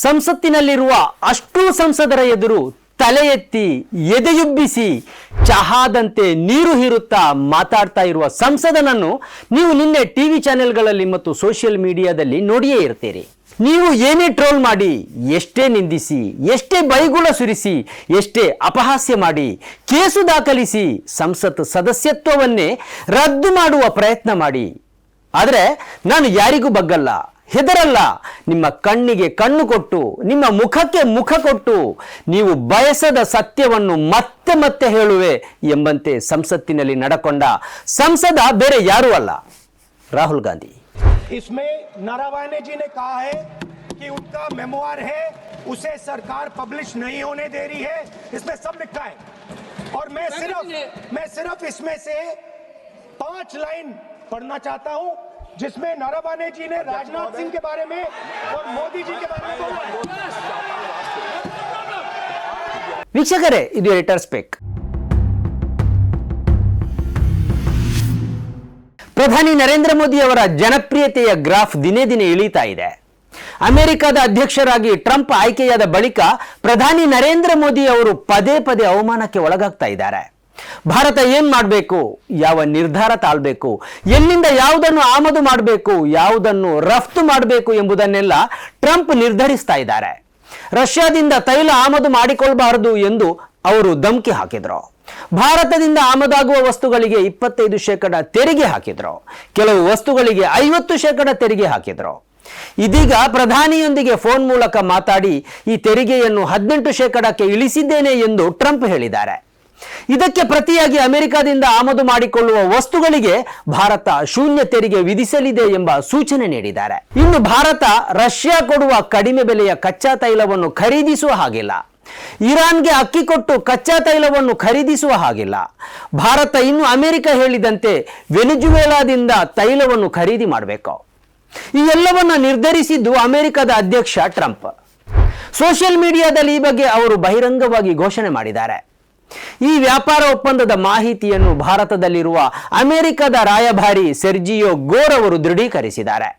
ಸಂಸತ್ತಿನಲ್ಲಿರುವ ಅಷ್ಟೂ ಸಂಸದರ ಎದುರು ತಲೆ ಎತ್ತಿ ಎದೆಯುಬ್ಬಿಸಿ ಚಹಾದಂತೆ ನೀರು ಹೀರುತ್ತಾ ಮಾತಾಡ್ತಾ ಇರುವ ಸಂಸದನನ್ನು ನೀವು ನಿನ್ನೆ ಟಿವಿ ಚಾನೆಲ್ಗಳಲ್ಲಿ ಮತ್ತು ಸೋಷಿಯಲ್ ಮೀಡಿಯಾದಲ್ಲಿ ನೋಡಿಯೇ ಇರ್ತೀರಿ. ನೀವು ಏನೇ ಟ್ರೋಲ್ ಮಾಡಿ, ಎಷ್ಟೇ ನಿಂದಿಸಿ, ಎಷ್ಟೇ ಬೈಗುಳ ಸುರಿಸಿ, ಎಷ್ಟೇ ಅಪಹಾಸ್ಯ ಮಾಡಿ, ಕೇಸು ದಾಖಲಿಸಿ, ಸಂಸತ್ ಸದಸ್ಯತ್ವವನ್ನೇ ರದ್ದು ಮಾಡುವ ಪ್ರಯತ್ನ ಮಾಡಿ. ಆದರೆ ನಾನು ಯಾರಿಗೂ ಬಗ್ಗಲ್ಲ, ಹೆದರಲ್ಲ. ನಿಮ್ಮ ಕಣ್ಣಿಗೆ ಕಣ್ಣು ಕೊಟ್ಟು, ನಿಮ್ಮ ಮುಖಕ್ಕೆ ಮುಖ ಕೊಟ್ಟು, ನೀವು ಬಯಸದ ಸತ್ಯವನ್ನು ಮತ್ತೆ ಮತ್ತೆ ಹೇಳುವೆ ಎಂಬಂತೆ ಸಂಸತ್ತಿನಲ್ಲಿ ನಡಕೊಂಡ ಸಂಸದ ಬೇರೆ ಯಾರೂ ಅಲ್ಲ, ರಾಹುಲ್ ಗಾಂಧಿ. इसमें नारावाने जी ने कहा है कि उनका मेमोआर है, उसे सरकार पब्लिश नहीं होने दे रही है. इसमें सब लिखा है और मैं सिर्फ इसमें से 5 लाइन पढ़ना चाहता हूं जिसमें नारावाने जी ने राजनाथ सिंह के बारे में और मोदी जी के बारे में बोला है. ವೀಕ್ಷಕರೇ, ಇದು ಎಡಿಟರ್ ಸ್ಪೀಕ್. ಪ್ರಧಾನಿ ನರೇಂದ್ರ ಮೋದಿ ಅವರ ಜನಪ್ರಿಯತೆಯ ಗ್ರಾಫ್ ದಿನೇ ದಿನೇ ಇಳಿತಾ ಇದೆ. ಅಮೆರಿಕದ ಅಧ್ಯಕ್ಷರಾಗಿ ಟ್ರಂಪ್ ಆಯ್ಕೆಯಾದ ಬಳಿಕ ಪ್ರಧಾನಿ ನರೇಂದ್ರ ಮೋದಿ ಅವರು ಪದೇ ಪದೇ ಅವಮಾನಕ್ಕೆ ಒಳಗಾಗ್ತಾ ಇದ್ದಾರೆ. ಭಾರತ ಏನ್ ಮಾಡಬೇಕು, ಯಾವ ನಿರ್ಧಾರ ತಾಳ್ಬೇಕು, ಎಲ್ಲಿಂದ ಯಾವುದನ್ನು ಆಮದು ಮಾಡಬೇಕು, ಯಾವುದನ್ನು ರಫ್ತು ಮಾಡಬೇಕು ಎಂಬುದನ್ನೆಲ್ಲ ಟ್ರಂಪ್ ನಿರ್ಧರಿಸ್ತಾ ಇದ್ದಾರೆ. ರಷ್ಯಾದಿಂದ ತೈಲ ಆಮದು ಮಾಡಿಕೊಳ್ಳಬಾರದು ಎಂದು ಅವರು ಧಮಕಿ ಹಾಕಿದ್ರು. ಭಾರತದಿಂದ ಆಮದಾಗುವ ವಸ್ತುಗಳಿಗೆ 25% ತೆರಿಗೆ ಹಾಕಿದ್ರು. ಕೆಲವು ವಸ್ತುಗಳಿಗೆ 50% ತೆರಿಗೆ ಹಾಕಿದ್ರು. ಇದೀಗ ಪ್ರಧಾನಿಯೊಂದಿಗೆ ಫೋನ್ ಮೂಲಕ ಮಾತಾಡಿ ಈ ತೆರಿಗೆಯನ್ನು 18%ಕ್ಕೆ ಇಳಿಸಿದ್ದೇನೆ ಎಂದು ಟ್ರಂಪ್ ಹೇಳಿದ್ದಾರೆ. ಇದಕ್ಕೆ ಪ್ರತಿಯಾಗಿ ಅಮೆರಿಕದಿಂದ ಆಮದು ಮಾಡಿಕೊಳ್ಳುವ ವಸ್ತುಗಳಿಗೆ ಭಾರತ ಶೂನ್ಯ ತೆರಿಗೆ ವಿಧಿಸಲಿದೆ ಎಂಬ ಸೂಚನೆ ನೀಡಿದ್ದಾರೆ. ಇನ್ನು ಭಾರತ ರಷ್ಯಾ ಕೊಡುವ ಕಡಿಮೆ ಬೆಲೆಯ ಕಚ್ಚಾ ತೈಲವನ್ನು ಖರೀದಿಸುವ ಹಾಗಿಲ್ಲ. ಇರಾನ್ಗೆ ಅಕ್ಕಿ ಕೊಟ್ಟು ಕಚ್ಚಾ ತೈಲವನ್ನು ಖರೀದಿಸುವ ಹಾಗಿಲ್ಲ. ಭಾರತ ಇನ್ನು ಅಮೆರಿಕ ಹೇಳಿದಂತೆ ವೆನಿಜುವೆಲಾದಿಂದ ತೈಲವನ್ನು ಖರೀದಿ ಮಾಡಬೇಕು. ಈ ಎಲ್ಲವನ್ನ ನಿರ್ಧರಿಸಿದ್ದು ಅಮೆರಿಕದ ಅಧ್ಯಕ್ಷ ಟ್ರಂಪ್. ಸೋಷಿಯಲ್ ಮೀಡಿಯಾದಲ್ಲಿ ಈ ಬಗ್ಗೆ ಅವರು ಬಹಿರಂಗವಾಗಿ ಘೋಷಣೆ ಮಾಡಿದ್ದಾರೆ. ಈ ವ್ಯಾಪಾರ ಒಪ್ಪಂದದ ಮಾಹಿತಿಯನ್ನು ಭಾರತದಲ್ಲಿರುವ ಅಮೆರಿಕದ ರಾಯಭಾರಿ ಸೆರ್ಜಿಯೋ ಗೋರ್ ಅವರು ದೃಢೀಕರಿಸಿದ್ದಾರೆ.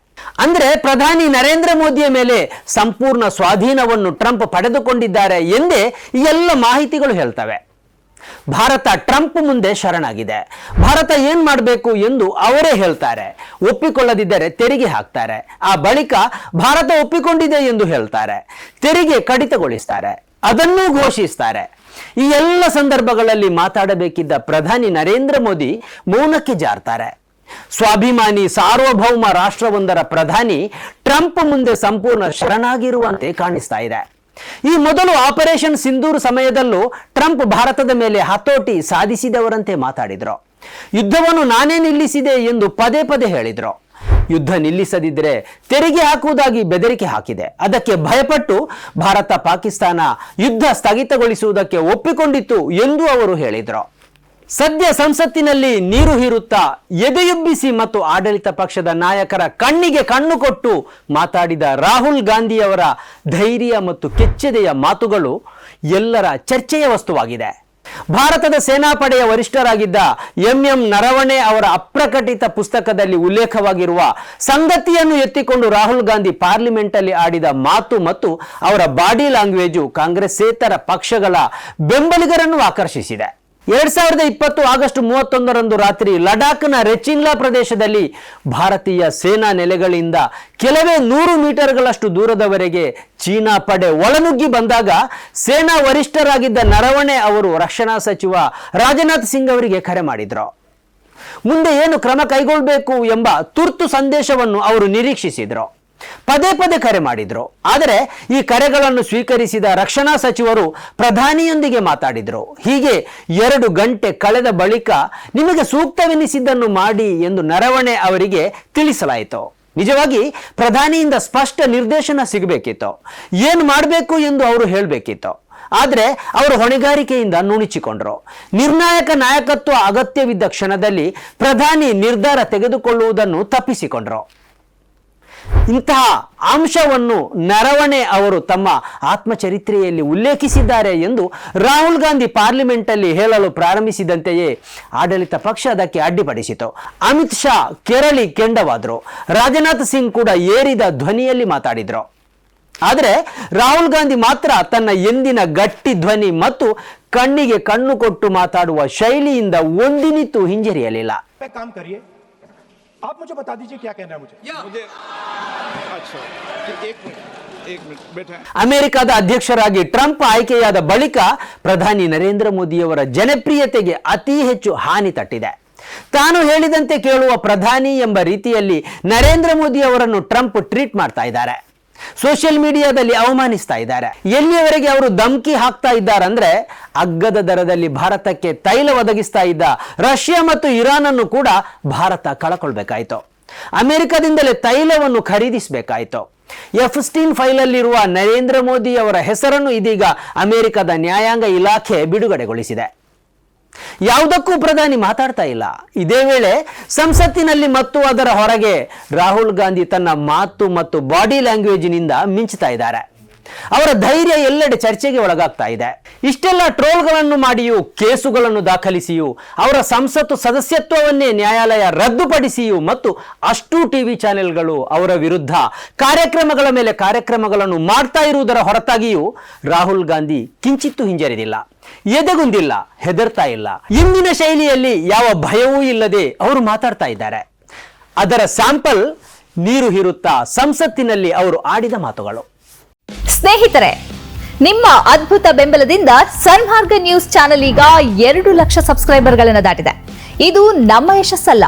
ಅಂದ್ರೆ ಪ್ರಧಾನಿ ನರೇಂದ್ರ ಮೋದಿಯ ಮೇಲೆ ಸಂಪೂರ್ಣ ಸ್ವಾಧೀನವನ್ನು ಟ್ರಂಪ್ ಪಡೆದುಕೊಂಡಿದ್ದಾರೆ ಎಂದೇ ಈ ಎಲ್ಲ ಮಾಹಿತಿಗಳು ಹೇಳ್ತವೆ. ಭಾರತ ಟ್ರಂಪ್ ಮುಂದೆ ಶರಣಾಗಿದೆ. ಭಾರತ ಏನ್ ಮಾಡಬೇಕು ಎಂದು ಅವರೇ ಹೇಳ್ತಾರೆ. ಒಪ್ಪಿಕೊಳ್ಳದಿದ್ದರೆ ತೆರಿಗೆ ಹಾಕ್ತಾರೆ. ಆ ಬಳಿಕ ಭಾರತ ಒಪ್ಪಿಕೊಂಡಿದೆ ಎಂದು ಹೇಳ್ತಾರೆ. ತೆರಿಗೆ ಕಡಿತಗೊಳಿಸ್ತಾರೆ, ಅದನ್ನೂ ಘೋಷಿಸ್ತಾರೆ. ಈ ಎಲ್ಲ ಸಂದರ್ಭಗಳಲ್ಲಿ ಮಾತಾಡಬೇಕಿದ್ದ ಪ್ರಧಾನಿ ನರೇಂದ್ರ ಮೋದಿ ಮೌನಕ್ಕೆ ಜಾರ್ತಾರೆ. ಸ್ವಾಭಿಮಾನಿ ಸಾರ್ವಭೌಮ ರಾಷ್ಟ್ರವೊಂದರ ಪ್ರಧಾನಿ ಟ್ರಂಪ್ ಮುಂದೆ ಸಂಪೂರ್ಣ ಶರಣಾಗಿರುವಂತೆ ಕಾಣಿಸ್ತಾ ಇದೆ. ಈ ಮೊದಲು ಆಪರೇಷನ್ ಸಿಂಧೂರ್ ಸಮಯದಲ್ಲೂ ಟ್ರಂಪ್ ಭಾರತದ ಮೇಲೆ ಹತೋಟಿ ಸಾಧಿಸಿದವರಂತೆ ಮಾತಾಡಿದ್ರು. ಯುದ್ಧವನ್ನು ನಾನೇ ನಿಲ್ಲಿಸಿದೆ ಎಂದು ಪದೇ ಪದೇ ಹೇಳಿದ್ರು. ಯುದ್ಧ ನಿಲ್ಲಿಸದಿದ್ದರೆ ತೆರಿಗೆ ಹಾಕುವುದಾಗಿ ಬೆದರಿಕೆ ಹಾಕಿದೆ. ಅದಕ್ಕೆ ಭಯಪಟ್ಟು ಭಾರತ ಪಾಕಿಸ್ತಾನ ಯುದ್ಧ ಸ್ಥಗಿತಗೊಳಿಸುವುದಕ್ಕೆ ಒಪ್ಪಿಕೊಂಡಿತ್ತು ಎಂದು ಅವರು ಹೇಳಿದ್ರು. ಸದ್ಯ ಸಂಸತ್ತಿನಲ್ಲಿ ನೀರು ಹೀರುತ್ತಾ ಎದೆಯುಬ್ಬಿಸಿ ಮತ್ತು ಆಡಳಿತ ಪಕ್ಷದ ನಾಯಕರ ಕಣ್ಣಿಗೆ ಕಣ್ಣು ಕೊಟ್ಟು ಮಾತಾಡಿದ ರಾಹುಲ್ ಗಾಂಧಿಯವರ ಧೈರ್ಯ ಮತ್ತು ಕೆಚ್ಚೆದೆಯ ಮಾತುಗಳು ಎಲ್ಲರ ಚರ್ಚೆಯ ವಸ್ತುವಾಗಿದೆ. ಭಾರತದ ಸೇನಾಪಡೆಯ ವರಿಷ್ಠರಾಗಿದ್ದ ಎಂ ನರವಣೆ ಅವರ ಅಪ್ರಕಟಿತ ಪುಸ್ತಕದಲ್ಲಿ ಉಲ್ಲೇಖವಾಗಿರುವ ಸಂಗತಿಯನ್ನು ಎತ್ತಿಕೊಂಡು ರಾಹುಲ್ ಗಾಂಧಿ ಪಾರ್ಲಿಮೆಂಟ್ ಅಲ್ಲಿ ಆಡಿದ ಮಾತು ಮತ್ತು ಅವರ ಬಾಡಿ ಲ್ಯಾಂಗ್ವೇಜು ಕಾಂಗ್ರೆಸ್ಸೇತರ ಪಕ್ಷಗಳ ಬೆಂಬಲಿಗರನ್ನು ಆಕರ್ಷಿಸಿದೆ. 2020 ಆಗಸ್ಟ್ 31ರಂದು ರಾತ್ರಿ ಲಡಾಖ್ನ ರೆಚಿಂಗ್ಲಾ ಪ್ರದೇಶದಲ್ಲಿ ಭಾರತೀಯ ಸೇನಾ ನೆಲೆಗಳಿಂದ ಕೆಲವೇ 100 ಮೀಟರ್ಗಳಷ್ಟು ದೂರದವರೆಗೆ ಚೀನಾ ಪಡೆ ಒಳನುಗ್ಗಿ ಬಂದಾಗ ಸೇನಾ ವರಿಷ್ಠರಾಗಿದ್ದ ನರವಣೆ ಅವರು ರಕ್ಷಣಾ ಸಚಿವ ರಾಜನಾಥ್ ಸಿಂಗ್ ಅವರಿಗೆ ಕರೆ ಮಾಡಿದ್ರು. ಮುಂದೆ ಏನು ಕ್ರಮ ಕೈಗೊಳ್ಳಬೇಕು ಎಂಬ ತುರ್ತು ಸಂದೇಶವನ್ನು ಅವರು ನಿರೀಕ್ಷಿಸಿದ್ರು. ಪದೇ ಪದೇ ಕರೆ ಮಾಡಿದ್ರು. ಆದರೆ ಈ ಕರೆಗಳನ್ನು ಸ್ವೀಕರಿಸಿದ ರಕ್ಷಣಾ ಸಚಿವರು ಪ್ರಧಾನಿಯೊಂದಿಗೆ ಮಾತಾಡಿದ್ರು. ಹೀಗೆ 2 ಗಂಟೆ ಕಳೆದ ಬಳಿಕ ನಿಮಗೆ ಸೂಕ್ತವೆನಿಸಿದ್ದನ್ನು ಮಾಡಿ ಎಂದು ನರವಣೆ ಅವರಿಗೆ ತಿಳಿಸಲಾಯಿತು. ನಿಜವಾಗಿ ಪ್ರಧಾನಿಯಿಂದ ಸ್ಪಷ್ಟ ನಿರ್ದೇಶನ ಸಿಗಬೇಕಿತ್ತು. ಏನು ಮಾಡಬೇಕು ಎಂದು ಅವರು ಹೇಳಬೇಕಿತ್ತು. ಆದರೆ ಅವರು ಹೊಣೆಗಾರಿಕೆಯಿಂದ ನುಣುಚಿಕೊಂಡ್ರು. ನಿರ್ಣಾಯಕ ನಾಯಕತ್ವ ಅಗತ್ಯವಿದ್ದ ಕ್ಷಣದಲ್ಲಿ ಪ್ರಧಾನಿ ನಿರ್ಧಾರ ತೆಗೆದುಕೊಳ್ಳುವುದನ್ನು ತಪ್ಪಿಸಿಕೊಂಡ್ರು. ಇಂತಹ ಅಂಶವನ್ನು ನರವಣೆ ಅವರು ತಮ್ಮ ಆತ್ಮಚರಿತ್ರೆಯಲ್ಲಿ ಉಲ್ಲೇಖಿಸಿದ್ದಾರೆ ಎಂದು ರಾಹುಲ್ ಗಾಂಧಿ ಪಾರ್ಲಿಮೆಂಟ್ ಅಲ್ಲಿ ಹೇಳಲು ಪ್ರಾರಂಭಿಸಿದಂತೆಯೇ ಆಡಳಿತ ಪಕ್ಷ ಅದಕ್ಕೆ ಅಡ್ಡಿಪಡಿಸಿತು. ಅಮಿತ್ ಶಾ ಕೆರಳಿ ಕೆಂಡವಾದರು. ರಾಜನಾಥ್ ಸಿಂಗ್ ಕೂಡ ಏರಿದ ಧ್ವನಿಯಲ್ಲಿ ಮಾತಾಡಿದ್ರು. ಆದರೆ ರಾಹುಲ್ ಗಾಂಧಿ ಮಾತ್ರ ತನ್ನ ಎಂದಿನ ಗಟ್ಟಿ ಧ್ವನಿ ಮತ್ತು ಕಣ್ಣಿಗೆ ಕಣ್ಣು ಕೊಟ್ಟು ಮಾತಾಡುವ ಶೈಲಿಯಿಂದ ಒಂದಿನಿತೂ ಹಿಂಜರಿಯಲಿಲ್ಲ. काम करिए, आप मुझे बता दीजिए क्या कहना है मुझे। अच्छा एक मिनट बैठा। ಅಮೆರಿಕದ ಅಧ್ಯಕ್ಷರಾಗಿ ಟ್ರಂಪ್ ಆಯ್ಕೆಯಾದ ಬಳಿಕ ಪ್ರಧಾನಿ ನರೇಂದ್ರ ಮೋದಿಯವರ ಜನಪ್ರಿಯತೆಗೆ ಅತಿ ಹೆಚ್ಚು ಹಾನಿ ತಟ್ಟಿದೆ. ತಾನು ಹೇಳಿದಂತೆ ಕೇಳುವ ಪ್ರಧಾನಿ ಎಂಬ ರೀತಿಯಲ್ಲಿ ನರೇಂದ್ರ ಮೋದಿ ಅವರನ್ನು ಟ್ರಂಪ್ ಟ್ರೀಟ್ ಮಾಡ್ತಾ ಇದ್ದಾರೆ. ಸೋಷಿಯಲ್ ಮೀಡಿಯಾದಲ್ಲಿ ಅವಮಾನಿಸ್ತಾ ಇದ್ದಾರೆ. ಎಲ್ಲಿಯವರೆಗೆ ಅವರು ಧಮಕಿ ಹಾಕ್ತಾ ಇದ್ದಾರಂದ್ರೆ ಅಗ್ಗದ ದರದಲ್ಲಿ ಭಾರತಕ್ಕೆ ತೈಲ ಒದಗಿಸ್ತಾ ಇದ್ದ ರಷ್ಯಾ ಮತ್ತು ಇರಾನ್ ಅನ್ನು ಕೂಡ ಭಾರತ ಕಳಕೊಳ್ಬೇಕಾಯ್ತು. ಅಮೆರಿಕದಿಂದಲೇ ತೈಲವನ್ನು ಖರೀದಿಸಬೇಕಾಯಿತು. F-16 ಫೈಲಲ್ಲಿರುವ ನರೇಂದ್ರ ಮೋದಿ ಅವರ ಹೆಸರನ್ನು ಇದೀಗ ಅಮೆರಿಕದ ನ್ಯಾಯಾಂಗ ಇಲಾಖೆ ಬಿಡುಗಡೆಗೊಳಿಸಿದೆ. ಯಾವುದಕ್ಕೂ ಪ್ರಧಾನಿ ಮಾತಾಡ್ತಾ ಇಲ್ಲ. ಇದೇ ವೇಳೆ ಸಂಸತ್ತಿನಲ್ಲಿ ಮತ್ತು ಅದರ ಹೊರಗೆ ರಾಹುಲ್ ಗಾಂಧಿ ತನ್ನ ಮಾತು ಮತ್ತು ಬಾಡಿ ಲ್ಯಾಂಗ್ವೇಜಿನಿಂದ ಮಿಂಚುತ್ತಾ ಇದ್ದಾರೆ. ಅವರ ಧೈರ್ಯ ಎಲ್ಲೆಡೆ ಚರ್ಚೆಗೆ ಒಳಗಾಗ್ತಾ ಇದೆ. ಇಷ್ಟೆಲ್ಲ ಟ್ರೋಲ್ಗಳನ್ನು ಮಾಡಿಯೂ, ಕೇಸುಗಳನ್ನು ದಾಖಲಿಸಿಯೂ, ಅವರ ಸಂಸತ್ತು ಸದಸ್ಯತ್ವವನ್ನೇ ನ್ಯಾಯಾಲಯ ರದ್ದುಪಡಿಸಿಯೂ ಮತ್ತು ಅಷ್ಟೂ ಟಿವಿ ಚಾನೆಲ್ಗಳು ಅವರ ವಿರುದ್ಧ ಕಾರ್ಯಕ್ರಮಗಳ ಮೇಲೆ ಕಾರ್ಯಕ್ರಮಗಳನ್ನು ಮಾಡ್ತಾ ಇರುವುದರ ಹೊರತಾಗಿಯೂ ರಾಹುಲ್ ಗಾಂಧಿ ಕಿಂಚಿತ್ತೂ ಹಿಂಜರಿದಿಲ್ಲ, ಎದೆಗುಂದಿಲ್ಲ, ಹೆದರ್ತಾ ಇಲ್ಲ. ಇಂದಿನ ಶೈಲಿಯಲ್ಲಿ ಯಾವ ಭಯವೂ ಇಲ್ಲದೆ ಅವರು ಮಾತಾಡ್ತಾ ಇದ್ದಾರೆ. ಅದರ ಸ್ಯಾಂಪಲ್ ನೀರು ಹೀರುತ್ತಾ ಸಂಸತ್ತಿನಲ್ಲಿ ಅವರು ಆಡಿದ ಮಾತುಗಳು. ಸ್ನೇಹಿತರೆ, ನಿಮ್ಮ ಅದ್ಭುತ ಬೆಂಬಲದಿಂದ ಸನ್ಮಾರ್ಗ ನ್ಯೂಸ್ ಚಾನೆಲ್ ಈಗ 2 ಲಕ್ಷ ಸಬ್ಸ್ಕ್ರೈಬರ್ಗಳನ್ನು ದಾಟಿದೆ. ಇದು ನಮ್ಮ ಯಶಸ್ಸಲ್ಲ,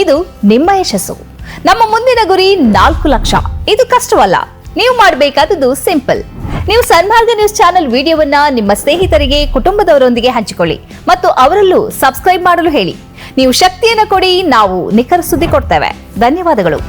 ಇದು ನಿಮ್ಮ ಯಶಸ್ಸು. ನಮ್ಮ ಮುಂದಿನ ಗುರಿ 4 ಲಕ್ಷ. ಇದು ಕಷ್ಟವಲ್ಲ. ನೀವು ಮಾಡಬೇಕಾದದ್ದು ಸಿಂಪಲ್. ನೀವು ಸನ್ಮಾರ್ಗ ನ್ಯೂಸ್ ಚಾನೆಲ್ ವಿಡಿಯೋವನ್ನ ನಿಮ್ಮ ಸ್ನೇಹಿತರಿಗೆ, ಕುಟುಂಬದವರೊಂದಿಗೆ ಹಂಚಿಕೊಳ್ಳಿ ಮತ್ತು ಅವರಲ್ಲೂ ಸಬ್ಸ್ಕ್ರೈಬ್ ಮಾಡಲು ಹೇಳಿ. ನೀವು ಶಕ್ತಿಯನ್ನು ಕೊಡಿ, ನಾವು ನಿಖರ ಸುದ್ದಿ ಕೊಡ್ತೇವೆ. ಧನ್ಯವಾದಗಳು.